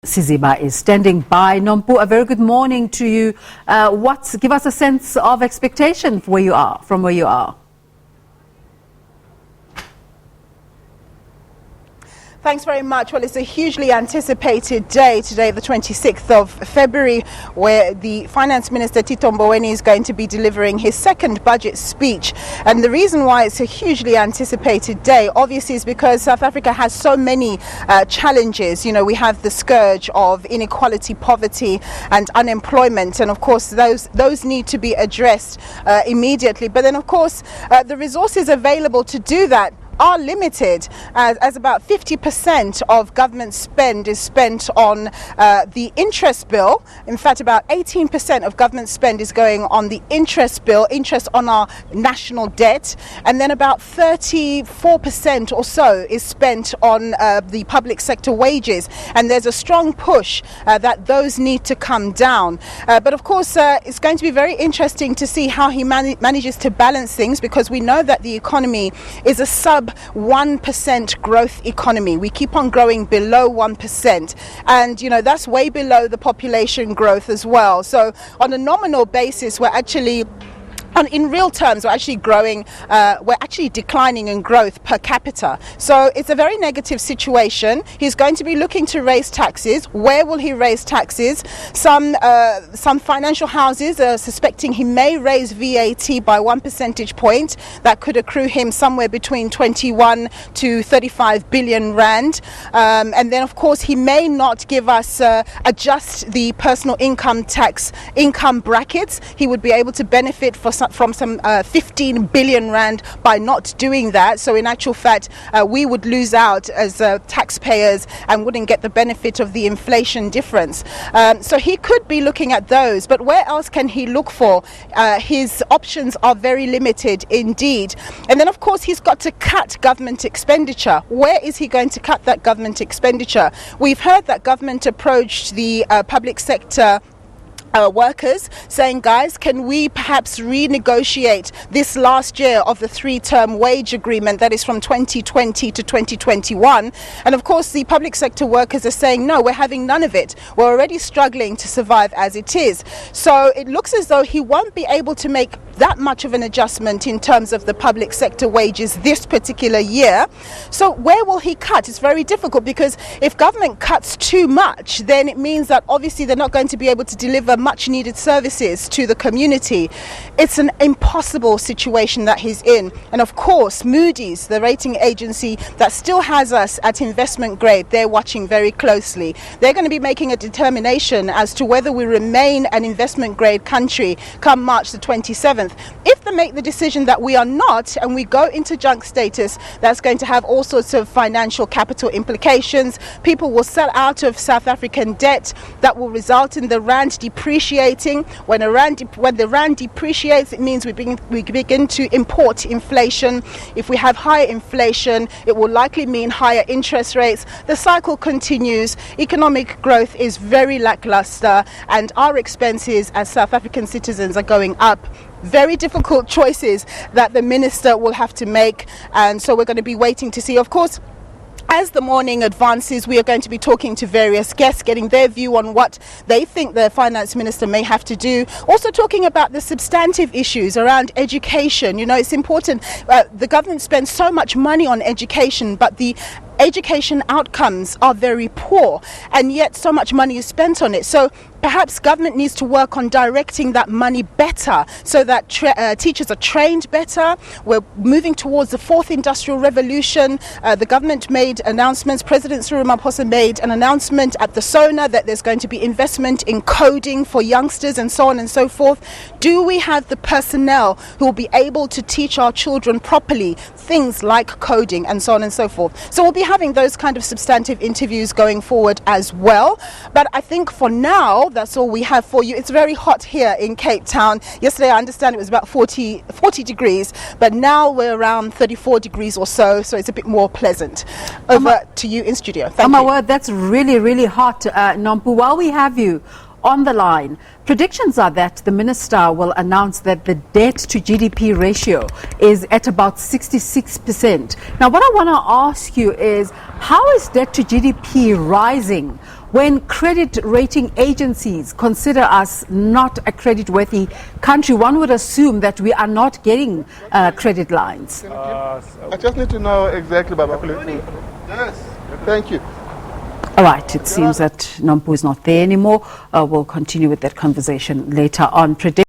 Siziba is standing by. Nompu, a very good morning to you. Give us a sense of expectation from where you are. Thanks very much. Well, it's a hugely anticipated day today, the 26th of February, where the Finance Minister Tito Mboweni is going to be delivering his second budget speech. And the reason why it's a hugely anticipated day, obviously, is because South Africa has so many challenges. You know, we have the scourge of inequality, poverty and unemployment. And of course, those need to be addressed immediately. But then, of course, the resources available to do that are limited, as about 50% of government spend is spent on the interest bill. In fact, about 18% of government spend is going on the interest bill, interest on our national debt, and then about 34% or so is spent on the public sector wages. And there's a strong push that those need to come down. But of course, it's going to be very interesting to see how he manages to balance things, because we know that the economy is a sub 1% growth economy. We keep on growing below 1%, and you know that's way below the population growth as well. So on a nominal basis, we're actually in real terms, we're actually growing, we're actually declining in growth per capita. So it's a very negative situation. He's going to be looking to raise taxes. Where will he raise taxes? Some financial houses are suspecting he may raise VAT by 1 percentage point. That could accrue him somewhere between 21 to 35 billion rand. And then, of course, he may not give us, adjust the personal income tax income brackets. He would be able to benefit from some 15 billion rand by not doing that. So in actual fact, we would lose out as taxpayers and wouldn't get the benefit of the inflation difference. So he could be looking at those, but where else can he look for? His options are very limited indeed. And then of course he's got to cut government expenditure. Where is he going to cut that government expenditure? We've heard that government approached the public sector workers saying, guys, can we perhaps renegotiate this last year of the 3-term wage agreement that is from 2020 to 2021? And of course the public sector workers are saying, no, we're having none of it. We're already struggling to survive as it is. So it looks as though he won't be able to make that much of an adjustment in terms of the public sector wages this particular year. So where will he cut? It's very difficult, because if government cuts too much, then it means that obviously they're not going to be able to deliver much needed services to the community. It's an impossible situation that he's in. And of course, Moody's, the rating agency that still has us at investment grade, they're watching very closely. They're going to be making a determination as to whether we remain an investment grade country come March the 27th. If they make the decision that we are not, and we go into junk status, that's going to have all sorts of financial capital implications. People will sell out of South African debt. That will result in the rand depreciating. When the rand depreciates, it means we begin to import inflation. If we have higher inflation, it will likely mean higher interest rates. The cycle continues. Economic growth is very lackluster, and our expenses as South African citizens are going up. Very difficult choices that the minister will have to make, and so we're going to be waiting to see. Of course, as the morning advances, we are going to be talking to various guests, getting their view on what they think the finance minister may have to do. Also talking about the substantive issues around education. You know, it's important. The government spends so much money on education, but the education outcomes are very poor, and yet so much money is spent on it. So perhaps government needs to work on directing that money better, so that teachers are trained better. We're moving towards the 4th industrial revolution. The government made announcements. President Cyril Ramaphosa made an announcement at the SONA that there's going to be investment in coding for youngsters and so on and so forth. Do we have the personnel who will be able to teach our children properly things like coding and so on and so forth? So we'll be having those kind of substantive interviews going forward as well. But I think for now, that's all we have for you. It's very hot here in Cape Town. Yesterday, I understand it was about 40 degrees, but now we're around 34 degrees or so, so it's a bit more pleasant. Over to you in studio. Thank you. My word, that's really, really hot, Nompu. While we have you on the line, predictions are that the minister will announce that the debt to GDP ratio is at about 66%. Now, what I want to ask you is, how is debt to GDP rising when credit rating agencies consider us not a credit-worthy country, one would assume that we are not getting credit lines. I just need to know exactly about Yes, thank you. All right, it seems that Nompu is not there anymore. We'll continue with that conversation later on.